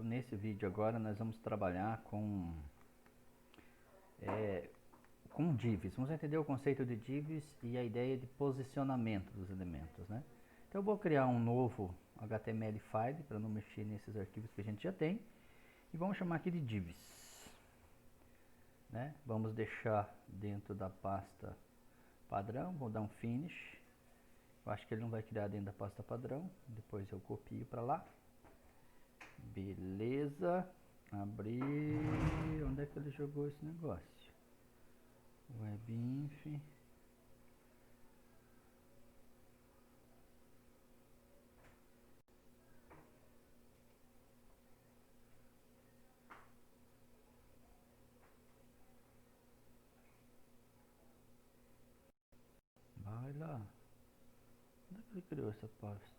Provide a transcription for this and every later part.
Nesse vídeo agora nós vamos trabalhar com divs. Vamos entender o conceito de divs e a ideia de posicionamento dos elementos, né? Então eu vou criar um novo HTML file para não mexer nesses arquivos que a gente já tem e vamos chamar aqui de divs, né? Vamos deixar dentro da pasta padrão, vou dar um finish. Eu acho que ele não vai criar dentro da pasta padrão, depois eu copio para lá. Beleza, abrir, onde é que ele jogou esse negócio? Webinf. Vai lá. Onde é que ele criou essa pasta?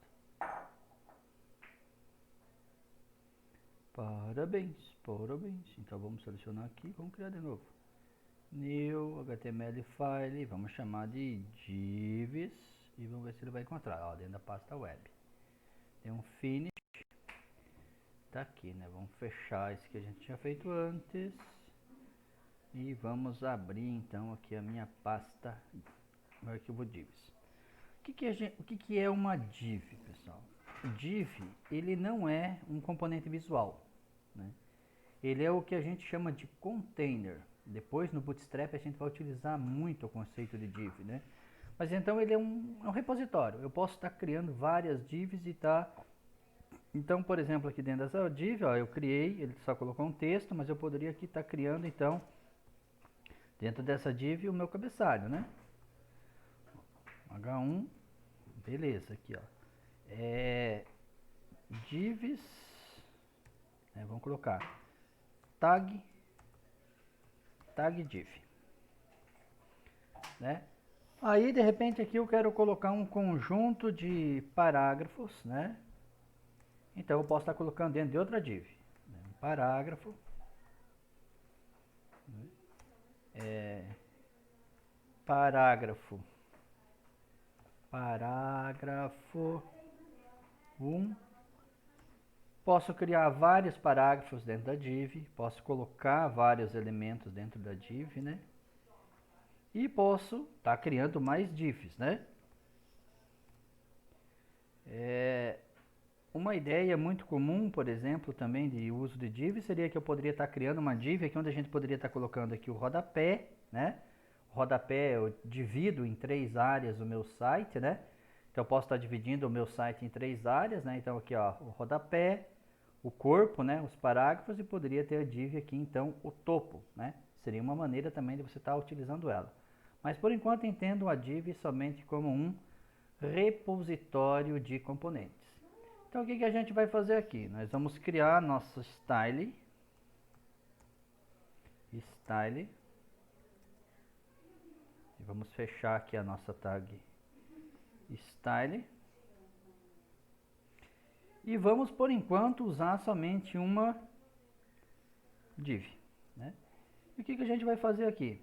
Parabéns, parabéns. Então vamos selecionar aqui, vamos criar de novo. New HTML file, vamos chamar de divs e vamos ver se ele vai encontrar, ó, dentro da pasta web. Tem um finish, tá aqui, né? Vamos fechar esse que a gente tinha feito antes e vamos abrir então aqui a minha pasta, o arquivo divs. O que é uma div, pessoal? O div, ele não é um componente visual, né? Ele é o que a gente chama de container. Depois no Bootstrap a gente vai utilizar muito o conceito de div, né? Mas então ele é um repositório. Eu posso estar criando várias divs e tá. Então, por exemplo, aqui dentro dessa div, ó, eu criei, ele só colocou um texto, mas eu poderia aqui estar criando então dentro dessa div o meu cabeçalho, né? H1, beleza, aqui ó. Divs, né, vamos colocar tag div, né? Aí de repente aqui eu quero colocar um conjunto de parágrafos, né? Então eu posso estar colocando dentro de outra div, né? Um parágrafo, parágrafo, parágrafo 1. Posso criar vários parágrafos dentro da div, posso colocar vários elementos dentro da div, né? E posso estar criando mais divs, né? Uma ideia muito comum, por exemplo, também de uso de div seria que eu poderia estar criando uma div aqui onde a gente poderia estar colocando aqui o rodapé, né? O rodapé eu divido em 3 áreas o meu site, né? Então eu posso estar dividindo o meu site em 3 áreas, né? Então aqui ó, o rodapé, o corpo, né? Os parágrafos e poderia ter a div aqui então o topo, né? Seria uma maneira também de você estar utilizando ela. Mas por enquanto entendo a div somente como um repositório de componentes. Então o que a gente vai fazer aqui? Nós vamos criar nosso style, e vamos fechar aqui a nossa tag style, e vamos por enquanto usar somente uma div, né? E o que a gente vai fazer aqui?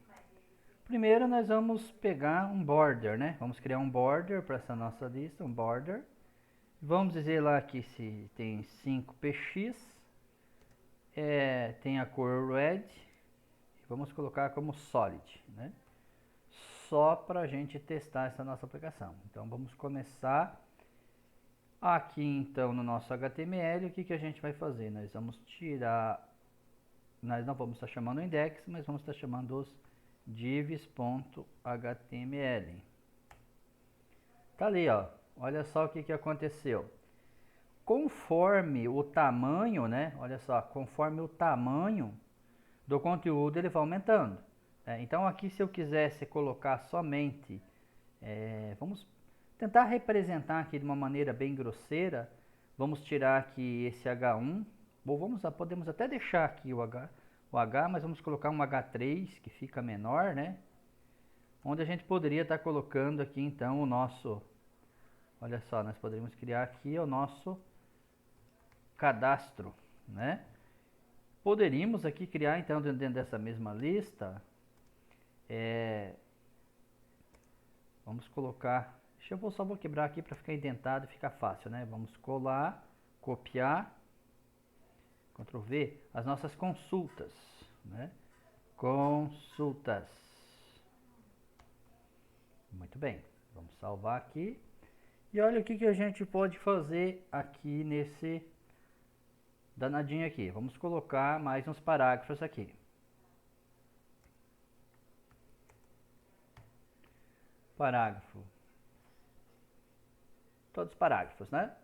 Primeiro nós vamos pegar um border, né? Vamos criar um border para essa nossa lista, um border. Vamos dizer lá que se tem 5px, tem a cor red, vamos colocar como solid, né? Só para a gente testar essa nossa aplicação. Então vamos começar aqui então no nosso HTML. O que a gente vai fazer? Nós vamos tirar, nós não vamos estar chamando o index, mas vamos estar chamando os divs.html. Tá ali, ó. Olha só o que aconteceu. Conforme o tamanho, né? Olha só, conforme o tamanho do conteúdo ele vai aumentando. Então aqui se eu quisesse colocar somente, vamos tentar representar aqui de uma maneira bem grosseira, vamos tirar aqui esse H1, ou podemos até deixar aqui o H, mas vamos colocar um H3 que fica menor, né? Onde a gente poderia estar colocando aqui então o nosso, olha só, nós poderíamos criar aqui o nosso cadastro, né? Poderíamos aqui criar então dentro dessa mesma lista, vamos colocar, só vou quebrar aqui para ficar indentado e ficar fácil, né? Vamos colar, copiar Ctrl V, as nossas consultas, né? Consultas. Muito bem, vamos salvar aqui. E olha o que a gente pode fazer aqui nesse danadinho aqui. Vamos colocar mais uns parágrafos aqui. Parágrafo. Todos os parágrafos, né?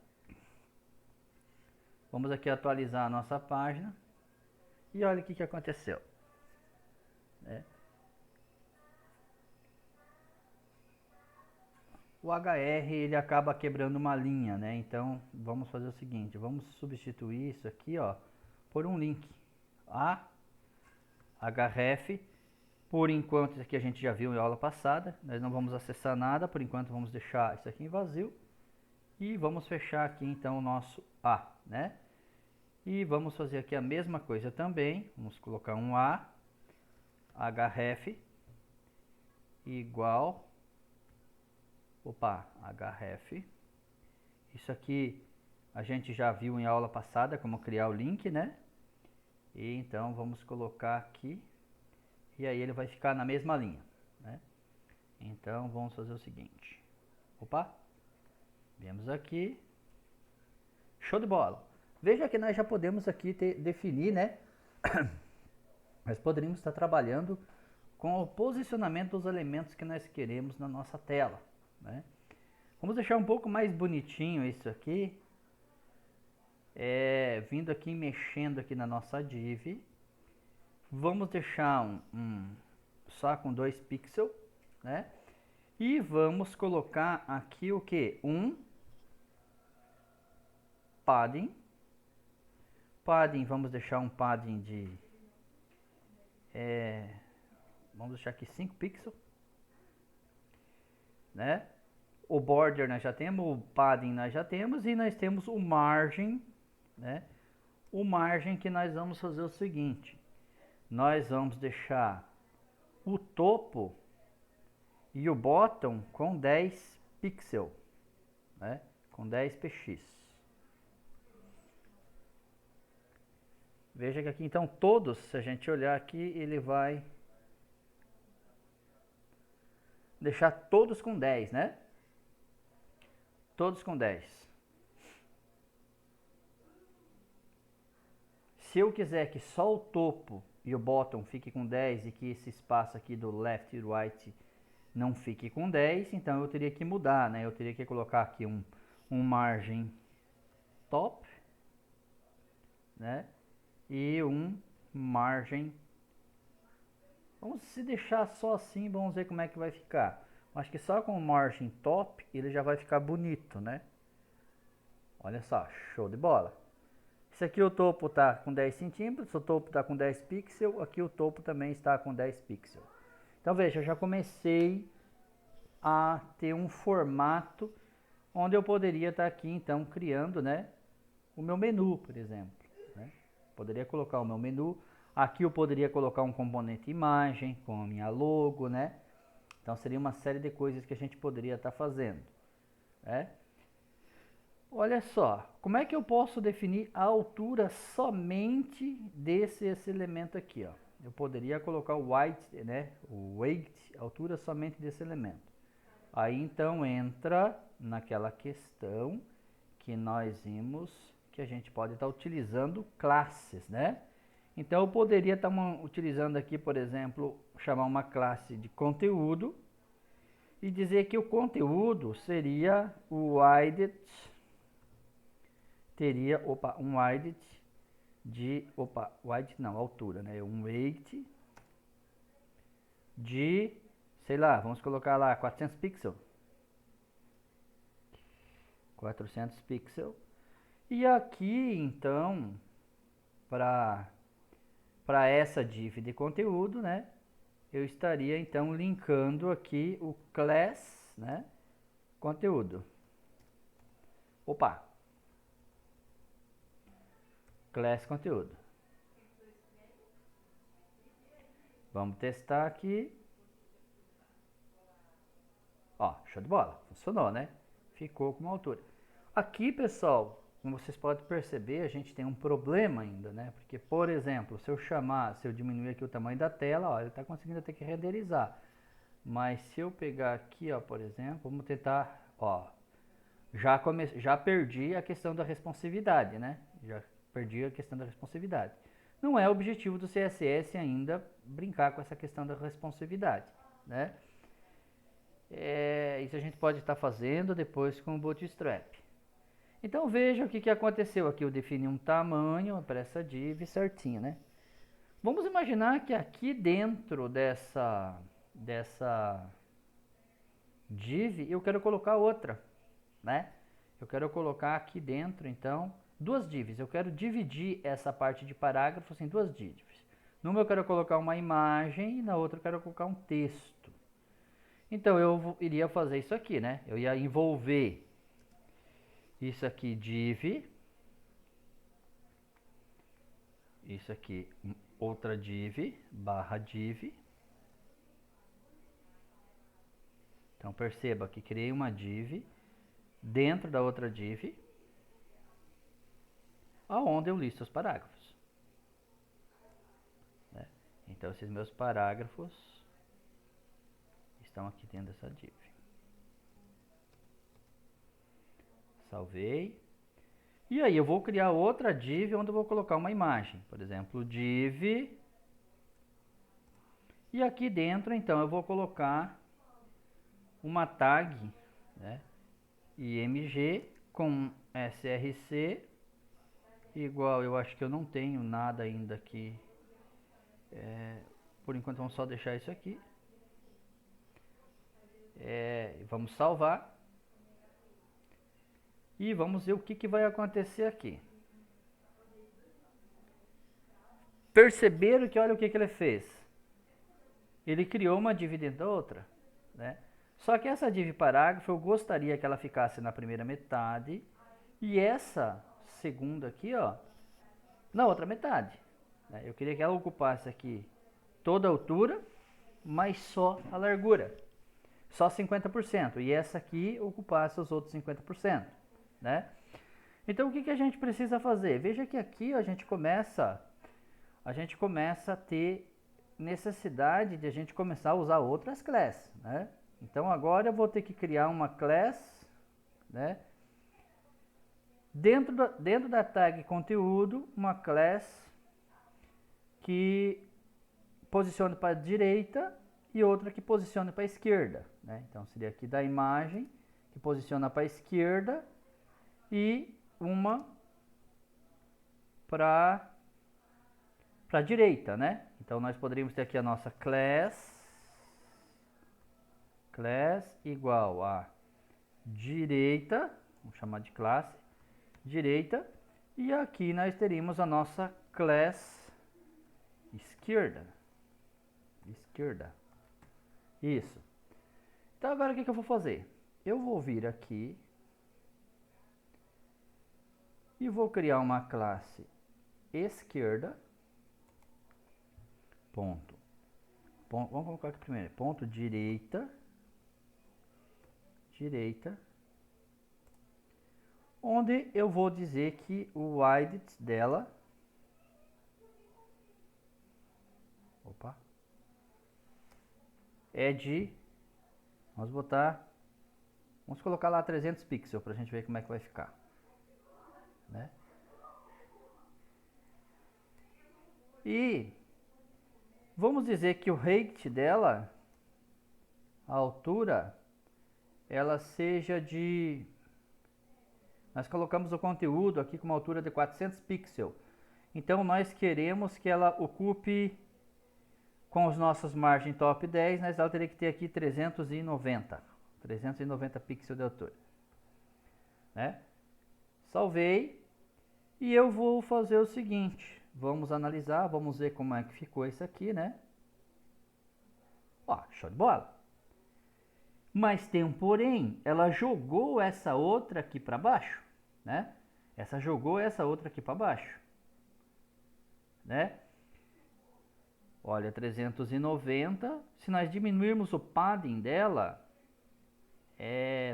Vamos aqui atualizar a nossa página. E olha o que aconteceu. O HR ele acaba quebrando uma linha, né? Então vamos fazer o seguinte, vamos substituir isso aqui, ó, por um link. A href, por enquanto isso aqui a gente já viu em aula passada, nós não vamos acessar nada, por enquanto vamos deixar isso aqui em vazio e vamos fechar aqui então o nosso A, né? E vamos fazer aqui a mesma coisa também, vamos colocar um A, href igual href. Isso aqui a gente já viu em aula passada como criar o link, né? E então vamos colocar aqui e aí ele vai ficar na mesma linha, né? Então vamos fazer o seguinte. Viemos aqui. Show de bola. Veja que nós já podemos aqui definir, né? Nós poderíamos estar trabalhando com o posicionamento dos elementos que nós queremos na nossa tela, né? Vamos deixar um pouco mais bonitinho isso aqui, vindo aqui mexendo aqui na nossa div. Vamos deixar só com 2 pixels, né? E vamos colocar aqui o que? Um padding. Padding, vamos deixar um padding de vamos deixar aqui 5 pixels, né? O border nós já temos, o padding nós já temos e nós temos o margem, né? O margem que nós vamos fazer o seguinte, nós vamos deixar o topo e o bottom com 10 pixels, né? Com 10 px. Veja que aqui então todos, se a gente olhar aqui, ele vai deixar todos com 10, né? Todos com 10. Se eu quiser que só o topo e o bottom fique com 10 e que esse espaço aqui do left e right não fique com 10, então eu teria que mudar, né? Eu teria que colocar aqui um margem top, né? E um margem. Vamos se deixar só assim, vamos ver como é que vai ficar. Acho que só com o margem top ele já vai ficar bonito, né? Olha só, show de bola. Esse aqui o topo está com 10 centímetros, o topo está com 10 pixels, aqui o topo também está com 10 pixels. Então veja, eu já comecei a ter um formato onde eu poderia estar aqui então criando, né, o meu menu, por exemplo, né? Poderia colocar o meu menu, aqui eu poderia colocar um componente imagem com a minha logo, né? Então seria uma série de coisas que a gente poderia estar fazendo, né? Olha só, como é que eu posso definir a altura somente desse elemento aqui, ó? Eu poderia colocar o weight, né? O weight, altura somente desse elemento. Aí então entra naquela questão que nós vimos que a gente pode estar utilizando classes, né? Então eu poderia estar utilizando aqui, por exemplo, chamar uma classe de conteúdo e dizer que o conteúdo seria o width, teria, um width de, width não, altura, né? Um weight de, sei lá, vamos colocar lá 400 pixels. 400 pixels. E aqui, então, para essa div de conteúdo, né? Eu estaria, então, linkando aqui o class, né? Conteúdo. Class conteúdo. Vamos testar aqui. Ó, show de bola. Funcionou, né? Ficou com uma altura. Aqui, pessoal, como vocês podem perceber, a gente tem um problema ainda, né? Porque, por exemplo, se eu diminuir aqui o tamanho da tela, ó, ele está conseguindo até que renderizar. Mas se eu pegar aqui, ó, por exemplo, vamos tentar, ó, já perdi a questão da responsividade, né? Já perdi a questão da responsividade. Não é objetivo do CSS ainda brincar com essa questão da responsividade, né? Isso a gente pode estar fazendo depois com o Bootstrap. Então veja o que aconteceu aqui. Eu defini um tamanho para essa div certinho, né? Vamos imaginar que aqui dentro dessa div eu quero colocar outra, né? Eu quero colocar aqui dentro, então, duas divs. Eu quero dividir essa parte de parágrafos em duas divs. Numa eu quero colocar uma imagem e na outra eu quero colocar um texto. Então eu iria fazer isso aqui, né? Eu ia envolver isso aqui div, isso aqui outra div, barra div. Então perceba que criei uma div dentro da outra div, aonde eu listo os parágrafos, né? Então esses meus parágrafos estão aqui dentro dessa div. Salvei. E aí eu vou criar outra div onde eu vou colocar uma imagem. Por exemplo, div. E aqui dentro, então, eu vou colocar uma tag, né, img com src igual, eu acho que eu não tenho nada ainda aqui. Por enquanto vamos só deixar isso aqui. Vamos salvar. E vamos ver o que vai acontecer aqui. Perceberam que olha o que ele fez. Ele criou uma div dentro da outra, né? Só que essa div parágrafo eu gostaria que ela ficasse na primeira metade e essa segunda aqui, ó, na outra metade, né? Eu queria que ela ocupasse aqui toda a altura, mas só a largura, só 50%, e essa aqui ocupasse os outros 50%, né? Então o que a gente precisa fazer? Veja que aqui ó, a gente começa a ter necessidade de a gente começar a usar outras classes, né? Então agora eu vou ter que criar uma class, né? Dentro da tag conteúdo, uma class que posicione para a direita e outra que posicione para a esquerda, né? Então seria aqui da imagem que posiciona para a esquerda e uma para a direita, né? Então nós poderíamos ter aqui a nossa class igual a direita, vamos chamar de classe, direita, e aqui nós teríamos a nossa class esquerda. Isso. Então agora o que eu vou fazer? Eu vou vir aqui e vou criar uma classe esquerda, vamos colocar aqui primeiro, ponto direita, onde eu vou dizer que o width dela, é de, vamos colocar lá 300 pixels para a gente ver como é que vai ficar, né? E vamos dizer que o height dela, a altura, ela seja de... Nós colocamos o conteúdo aqui com uma altura de 400 pixels. Então nós queremos que ela ocupe, com os nossos margem top 10, ela teria que ter aqui 390 pixels de altura, né? Salvei. E eu vou fazer o seguinte, vamos analisar, vamos ver como é que ficou isso aqui, né? Ó, show de bola. Mas tem um porém, ela jogou essa outra aqui para baixo, né? Essa jogou essa outra aqui para baixo, né? Olha, 390, se nós diminuirmos o padding dela,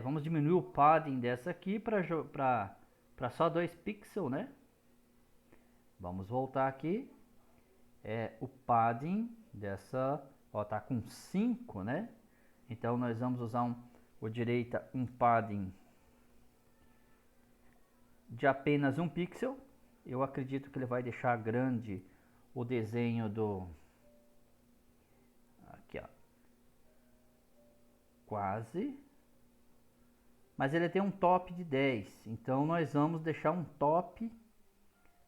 vamos diminuir o padding dessa aqui para para só 2 pixels, né? Vamos voltar aqui. O padding dessa, ó, tá com 5, né? Então nós vamos usar o direita um padding de apenas 1 pixel. Eu acredito que ele vai deixar grande o desenho do... Aqui, ó. Quase. Mas ele tem um top de 10. Então nós vamos deixar um top.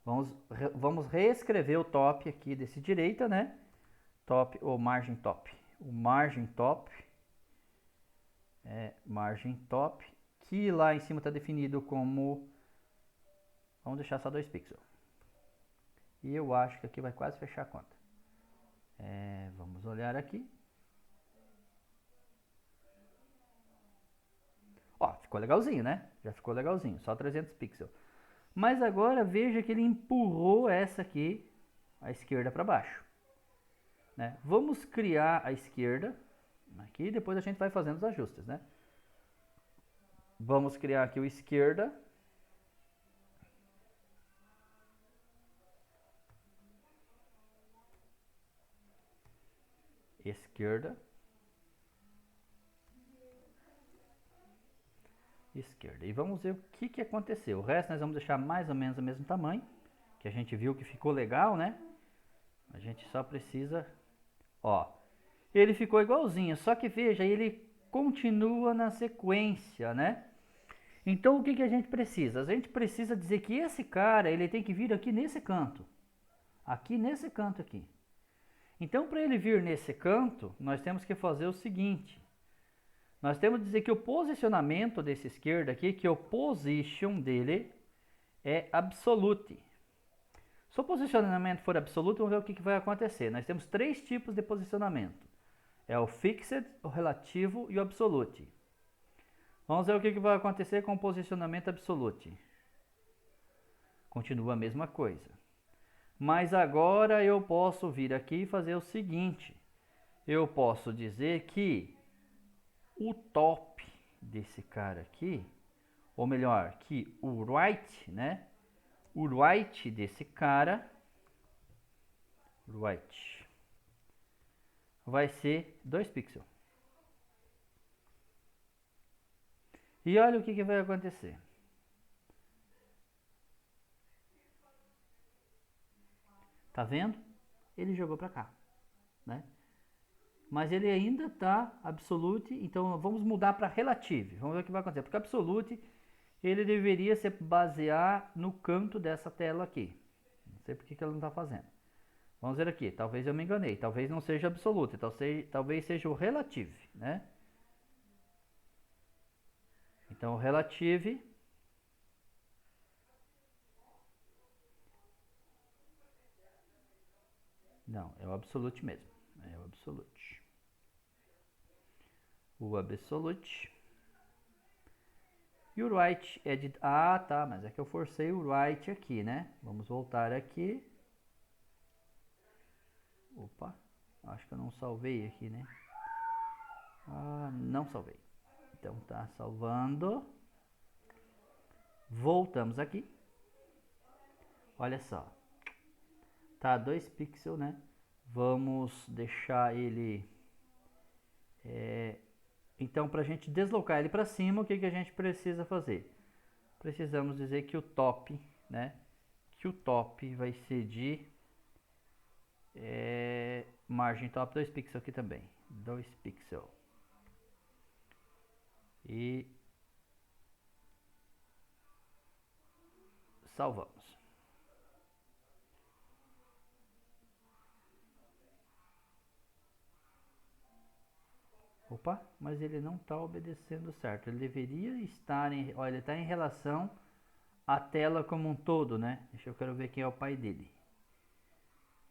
Vamos reescrever o top aqui desse direita, né? Top ou margem top. O margem top. Margem top. Que lá em cima está definido como... Vamos deixar só 2 pixels. E eu acho que aqui vai quase fechar a conta. Vamos olhar aqui. Ó, ficou legalzinho, né? Já ficou legalzinho, só 300 pixels. Mas agora veja que ele empurrou essa aqui, a esquerda para baixo. Né? Vamos criar a esquerda aqui, depois a gente vai fazendo os ajustes, né? Vamos criar aqui o esquerda. Esquerda. Esquerda. E vamos ver o que aconteceu. O resto nós vamos deixar mais ou menos o mesmo tamanho, que a gente viu que ficou legal, né? A gente só precisa... Ó, ele ficou igualzinho, só que veja, ele continua na sequência, né? Então o que a gente precisa? A gente precisa dizer que esse cara, ele tem que vir aqui nesse canto. Aqui nesse canto aqui. Então para ele vir nesse canto, nós temos que fazer o seguinte. Nós temos que dizer que o posicionamento desse esquerdo aqui, que o position dele é absolute. Se o posicionamento for absoluto, vamos ver o que vai acontecer. Nós temos 3 tipos de posicionamento. É o fixed, o relativo e o absolute. Vamos ver o que vai acontecer com o posicionamento absolute. Continua a mesma coisa. Mas agora eu posso vir aqui e fazer o seguinte. Eu posso dizer que o top desse cara aqui, ou melhor, que o right, né? O right desse cara, right, vai ser 2 pixels. E olha o que vai acontecer. Tá vendo? Ele jogou para cá, né? Mas ele ainda está absolute, então vamos mudar para relative. Vamos ver o que vai acontecer. Porque absolute, ele deveria se basear no canto dessa tela aqui. Não sei porque que ele não está fazendo. Vamos ver aqui, talvez eu me enganei. Talvez não seja absolute, talvez seja o relative, né? Então o relative... Não, é o absolute mesmo. É o absolute. O absolute. E o right é de... Ah, tá, mas é que eu forcei o right aqui, né? Vamos voltar aqui. Opa, acho que eu não salvei aqui, né? Ah, não salvei. Então tá salvando. Voltamos aqui. Olha só. Tá 2 pixels, né? Vamos deixar ele... Então, para a gente deslocar ele para cima, o que a gente precisa fazer? Precisamos dizer que o top, né? Que o top vai ser de... margem top 2 pixels aqui também. 2 pixels. E... salvamos. Opa, mas ele não está obedecendo certo. Ele deveria estar em... Olha, ele está em relação à tela como um todo, né? Eu quero ver quem é o pai dele.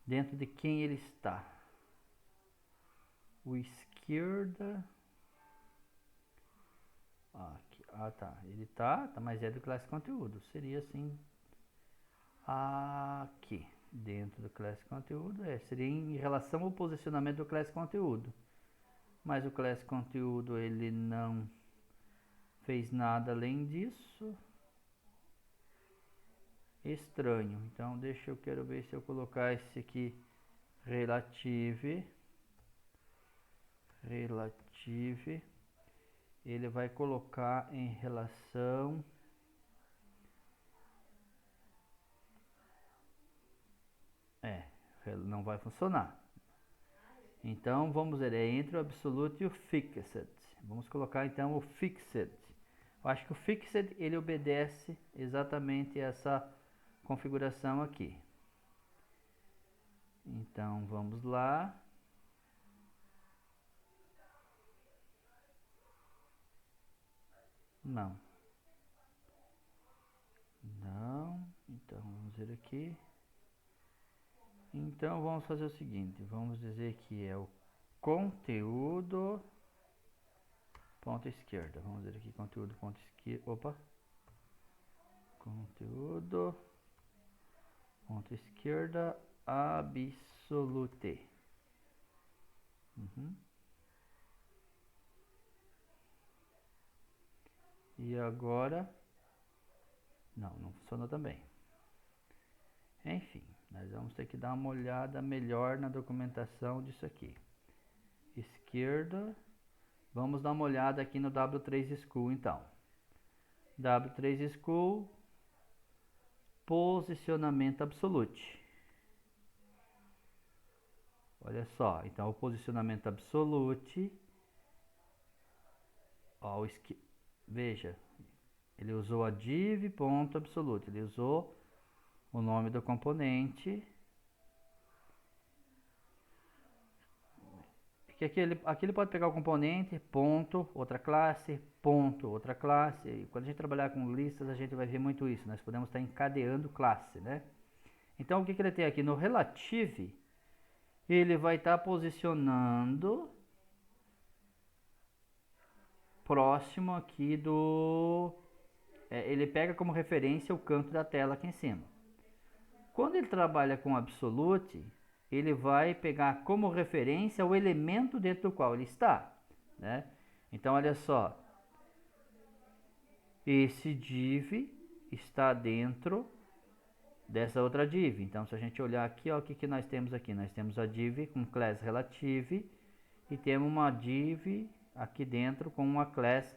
Dentro de quem ele está. O esquerda... Aqui. Ah, tá. Ele tá, mas é do classe conteúdo. Seria assim... Aqui. Dentro do classe conteúdo. Seria em relação ao posicionamento do classe conteúdo. Mas o classe conteúdo ele não fez nada além disso. estranho. Então eu quero ver se eu colocar esse aqui relative, ele vai colocar em relação, não vai funcionar. Então vamos ver, é entre o absolute e o fixed. Vamos colocar então o fixed. Eu acho que o fixed ele obedece exatamente essa configuração aqui. Então vamos lá. Não. Não. Então vamos ver aqui. Então vamos fazer o seguinte, vamos dizer que é o conteúdo ponto esquerda. Vamos ver aqui conteúdo ponto esquerda. Opa. Conteúdo ponto esquerda absolute. E agora não funcionou também. Enfim, nós vamos ter que dar uma olhada melhor na documentação disso aqui. Esquerda. Vamos dar uma olhada aqui no W3 School então. W3 School, posicionamento absolute. Olha só, então o posicionamento absolute, ó, veja, ele usou a div ponto absolute, ele usou o nome do componente. Porque aqui ele pode pegar o componente, ponto, outra classe, ponto, outra classe. E quando a gente trabalhar com listas, a gente vai ver muito isso. Nós podemos estar encadeando classe, né? Então, o que ele tem aqui no relative, ele vai estar posicionando próximo aqui do... ele pega como referência o canto da tela aqui em cima. Quando ele trabalha com absolute, ele vai pegar como referência o elemento dentro do qual ele está, né? Então, olha só. Esse div está dentro dessa outra div. Então, se a gente olhar aqui, ó, o que nós temos aqui? Nós temos a div com class relative e temos uma div aqui dentro com uma class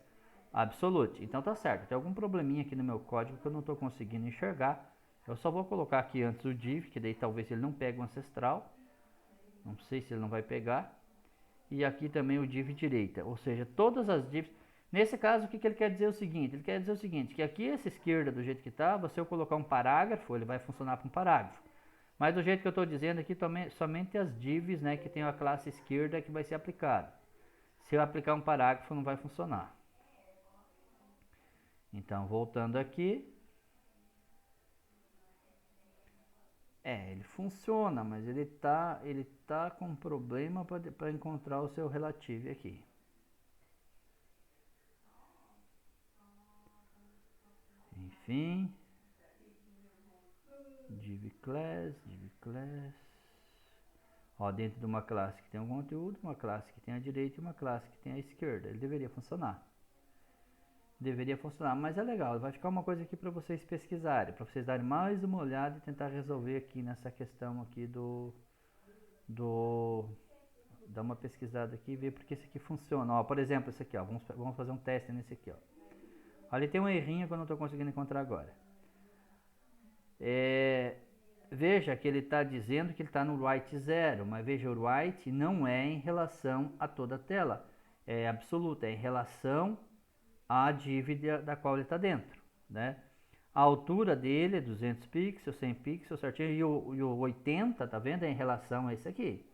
absolute. Então, tá certo. Tem algum probleminha aqui no meu código que eu não estou conseguindo enxergar. Eu só vou colocar aqui antes o div, que daí talvez ele não pegue o ancestral. Não sei se ele não vai pegar. E aqui também o div direita. Ou seja, todas as divs... Nesse caso, o que ele quer dizer é o seguinte? Ele quer dizer o seguinte, que aqui essa esquerda, do jeito que está, se eu colocar um parágrafo, ele vai funcionar para um parágrafo. Mas do jeito que eu estou dizendo aqui, somente as divs, né, que tem a classe esquerda que vai ser aplicada. Se eu aplicar um parágrafo, não vai funcionar. Então, voltando aqui. Ele funciona, mas ele tá com problema para encontrar o seu relative aqui. Enfim. Div class. Ó, dentro de uma classe que tem um conteúdo, uma classe que tem a direita e uma classe que tem a esquerda. Ele deveria funcionar. Mas é legal, vai ficar uma coisa aqui para vocês pesquisarem, para vocês darem mais uma olhada e tentar resolver aqui nessa questão aqui dar uma pesquisada aqui e ver porque isso aqui funciona. Ó, por exemplo, esse aqui, ó, vamos fazer um teste nesse aqui, ó. Ali tem um errinho que eu não estou conseguindo encontrar agora. Veja que ele está dizendo que ele está no write 0, mas veja, o write não é em relação a toda a tela, é absoluta, é em relação à div da qual ele está dentro, né? A altura dele é 200 pixels, 100 pixels, certinho, e o 80, tá vendo? É em relação a esse aqui.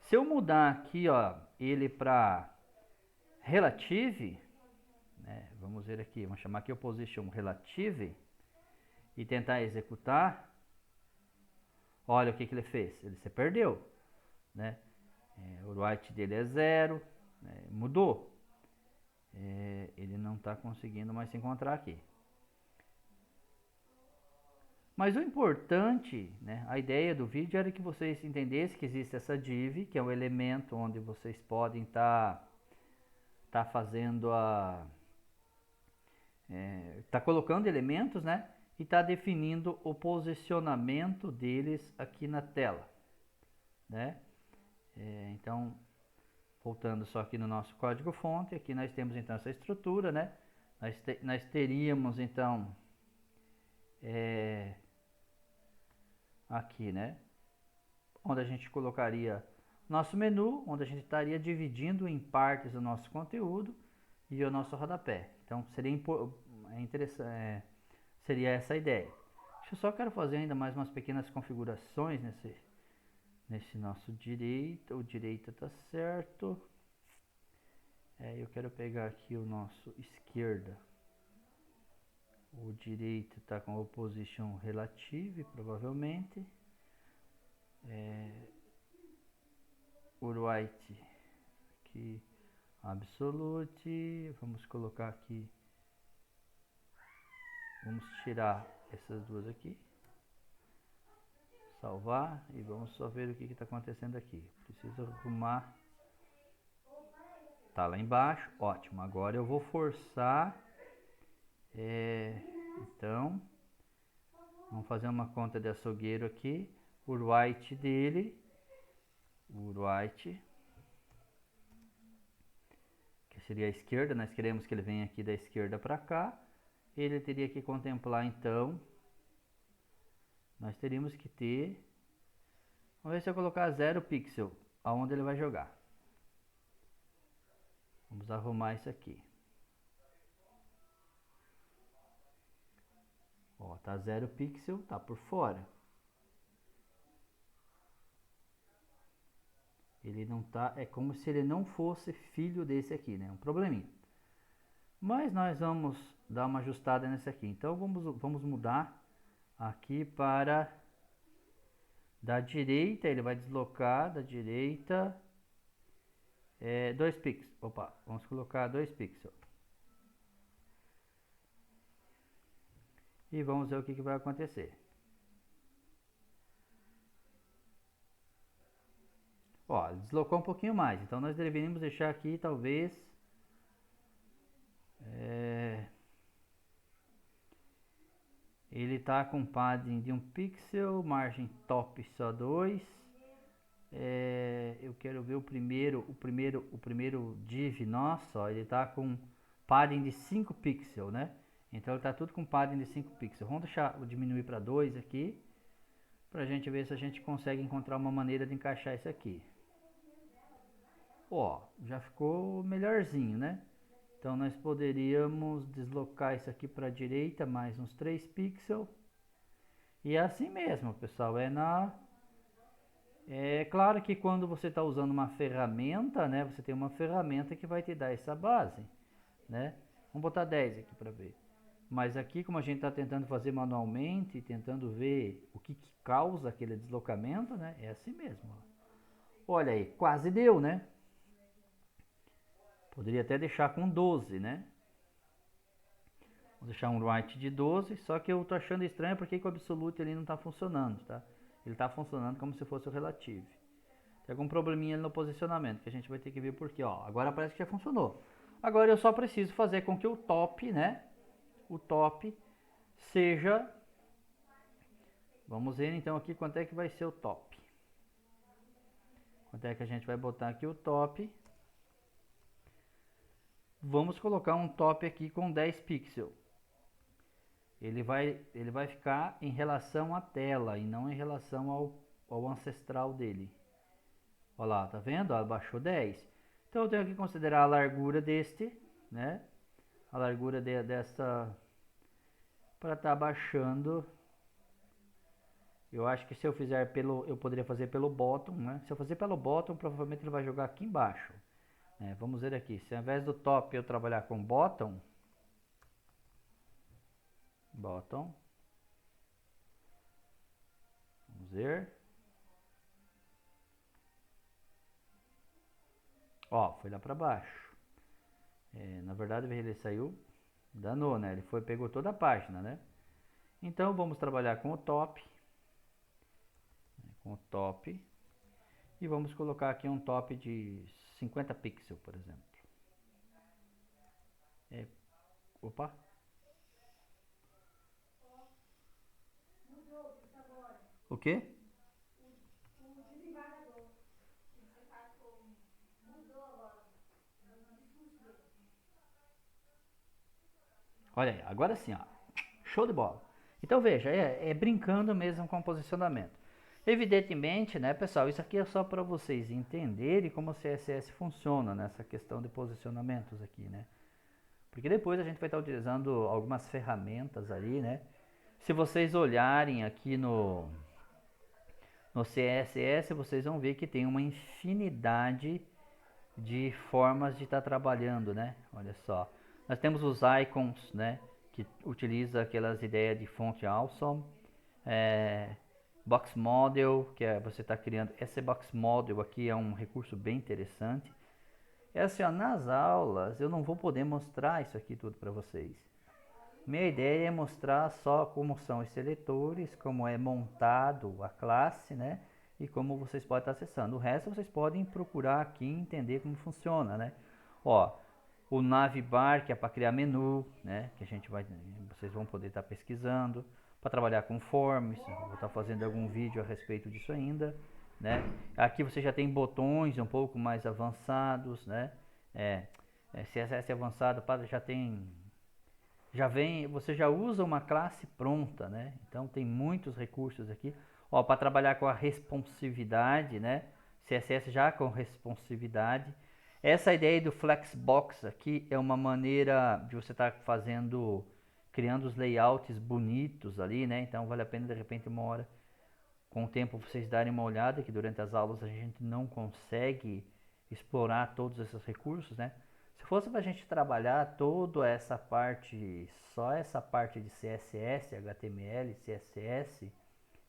Se eu mudar aqui, ó, ele para relative, né? Vamos ver aqui, vamos chamar aqui o position relative e tentar executar. Olha o que ele fez, ele se perdeu, né? O write dele é 0, né? Mudou. Ele não está conseguindo mais se encontrar aqui. Mas o importante, né, a ideia do vídeo era que vocês entendessem que existe essa div, que é um elemento onde vocês podem estar fazendo tá colocando elementos, né? e está definindo o posicionamento deles aqui na tela, né? Então, voltando só aqui no nosso código-fonte, aqui nós temos então essa estrutura, né? Nós teríamos então aqui, né? Onde a gente colocaria nosso menu, onde a gente estaria dividindo em partes o nosso conteúdo e o nosso rodapé. Então seria interessante, seria essa a ideia. Eu só quero fazer ainda mais umas pequenas configurações nesse nosso direita. O direita está certo. Eu quero pegar aqui o nosso esquerda. O direito está com o position relative, provavelmente. O right aqui, absolute. Vamos colocar aqui. Vamos tirar essas duas aqui. Salvar e vamos só ver o que está acontecendo aqui. Preciso arrumar. Tá lá embaixo, ótimo. Agora eu vou forçar. Então, vamos fazer uma conta de açougueiro aqui. O right dele, o right, que seria a esquerda. Nós queremos que ele venha aqui da esquerda para cá. Ele teria que contemplar então. Nós teríamos que ter. Vamos ver se eu colocar 0 pixel, aonde ele vai jogar. Vamos arrumar isso aqui. Ó, tá 0 pixel, tá por fora. Ele não tá, é como se ele não fosse filho desse aqui, né? Um probleminha. Mas nós vamos dar uma ajustada nesse aqui. Então vamos mudar aqui para da direita, ele vai deslocar da direita 2 pixels. Opa, vamos colocar 2 pixels. E vamos ver o que vai acontecer. Ó, deslocou um pouquinho mais. Então nós deveríamos deixar aqui talvez ele tá com padding de 1 pixel, margem top só 2. Eu quero ver o primeiro div nosso, ó, ele tá com padding de 5 pixels, né? Então ele tá tudo com padding de 5 pixels. Vamos diminuir para 2 aqui, pra gente ver se a gente consegue encontrar uma maneira de encaixar isso aqui. Ó, já ficou melhorzinho, né? Então nós poderíamos deslocar isso aqui para a direita mais uns 3 pixels. E é assim mesmo, pessoal. É claro que quando você está usando uma ferramenta, né? Você tem uma ferramenta que vai te dar essa base, né? Vamos botar 10 aqui para ver. Mas aqui, como a gente está tentando fazer manualmente, tentando ver o que causa aquele deslocamento, né? É assim mesmo. Ó. Olha aí, quase deu, né? Poderia até deixar com 12, né? Vou deixar um right de 12, só que eu tô achando estranho porque o absolute ele não está funcionando, tá? Ele está funcionando como se fosse o relative. Tem algum probleminha ali no posicionamento que a gente vai ter que ver porque, ó, agora parece que já funcionou. Agora eu só preciso fazer com que o top, né? O top seja... Vamos ver então aqui quanto é que vai ser o top. Quanto é que a gente vai botar aqui o top. Vamos colocar um top aqui com 10 pixels. Ele vai ficar em relação à tela e não em relação ao ancestral dele. Olha lá, tá vendo? Abaixou 10. Então eu tenho que considerar a largura deste, né? A largura dessa para estar baixando. Eu acho que se eu fizer eu poderia fazer pelo bottom, né? Se eu fazer pelo bottom, provavelmente ele vai jogar aqui embaixo. Vamos ver aqui. Se ao invés do top eu trabalhar com bottom, vamos ver. Ó, foi lá para baixo. Na verdade ele saiu, danou, né? Ele pegou toda a página, né? Então vamos trabalhar com o top. E vamos colocar aqui um top de 50 pixels, por exemplo. Opa! O quê? Olha aí, agora sim, ó. Show de bola. Então veja, é brincando mesmo com o posicionamento. Evidentemente, né, pessoal, isso aqui é só para vocês entenderem como o CSS funciona nessa questão de posicionamentos aqui, né? Porque depois a gente vai estar utilizando algumas ferramentas ali, né? Se vocês olharem aqui no CSS, vocês vão ver que tem uma infinidade de formas de estar trabalhando, né? Olha só. Nós temos os icons, né? Que utiliza aquelas ideias de fonte awesome. Box Model, que é você está criando. Esse Box Model aqui é um recurso bem interessante. É assim, ó, nas aulas eu não vou poder mostrar isso aqui tudo para vocês. Minha ideia é mostrar só como são os seletores, como é montado a classe, né? E como vocês podem estar acessando. O resto vocês podem procurar aqui e entender como funciona, né? Ó, o navbar, que é para criar menu, né? Que vocês vão poder estar pesquisando. Para trabalhar com forms, eu vou estar fazendo algum vídeo a respeito disso ainda, né? Aqui você já tem botões um pouco mais avançados, né? CSS avançado você já usa uma classe pronta, né? Então tem muitos recursos aqui. Ó, para trabalhar com a responsividade, né? CSS já com responsividade. Essa ideia do Flexbox aqui é uma maneira de você estar criando os layouts bonitos ali, né? Então vale a pena de repente uma hora, com o tempo vocês darem uma olhada, que durante as aulas a gente não consegue explorar todos esses recursos, né? Se fosse para a gente trabalhar toda essa parte, só essa parte de CSS, HTML, CSS,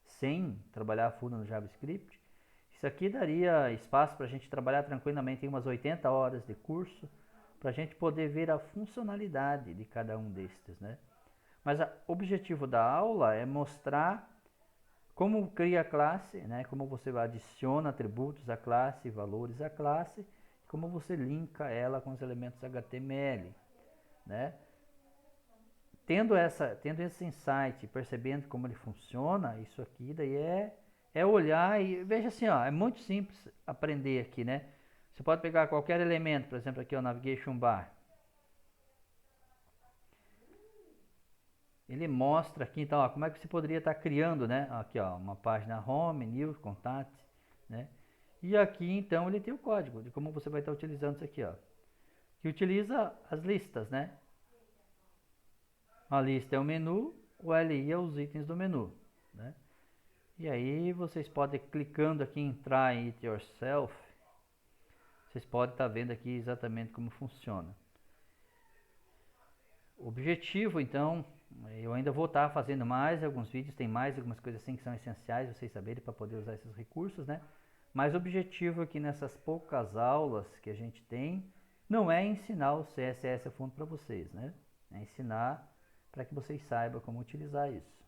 sem trabalhar a full no JavaScript, isso aqui daria espaço para a gente trabalhar tranquilamente em umas 80 horas de curso, para a gente poder ver a funcionalidade de cada um destes, né? Mas o objetivo da aula é mostrar como cria a classe, né? Como você adiciona atributos à classe, valores à classe, como você linka ela com os elementos HTML, né? Tendo esse insight, percebendo como ele funciona, isso aqui daí é olhar e veja assim, ó, é muito simples aprender aqui, né? Você pode pegar qualquer elemento, por exemplo, aqui o Navigation Bar. Ele mostra aqui, então, ó, como é que você poderia estar criando, né? Aqui, ó, uma página Home, News, Contact, né? E aqui, então, ele tem o código de como você vai estar utilizando isso aqui, ó. Que utiliza as listas, né? A lista é o menu, o LI é os itens do menu, né? E aí vocês podem, clicando aqui em Try It Yourself, vocês podem estar vendo aqui exatamente como funciona. O objetivo, então, eu ainda vou estar fazendo mais alguns vídeos, tem mais algumas coisas assim que são essenciais vocês saberem para poder usar esses recursos, né? Mas o objetivo aqui nessas poucas aulas que a gente tem, não é ensinar o CSS a fundo para vocês, né? É ensinar para que vocês saibam como utilizar isso.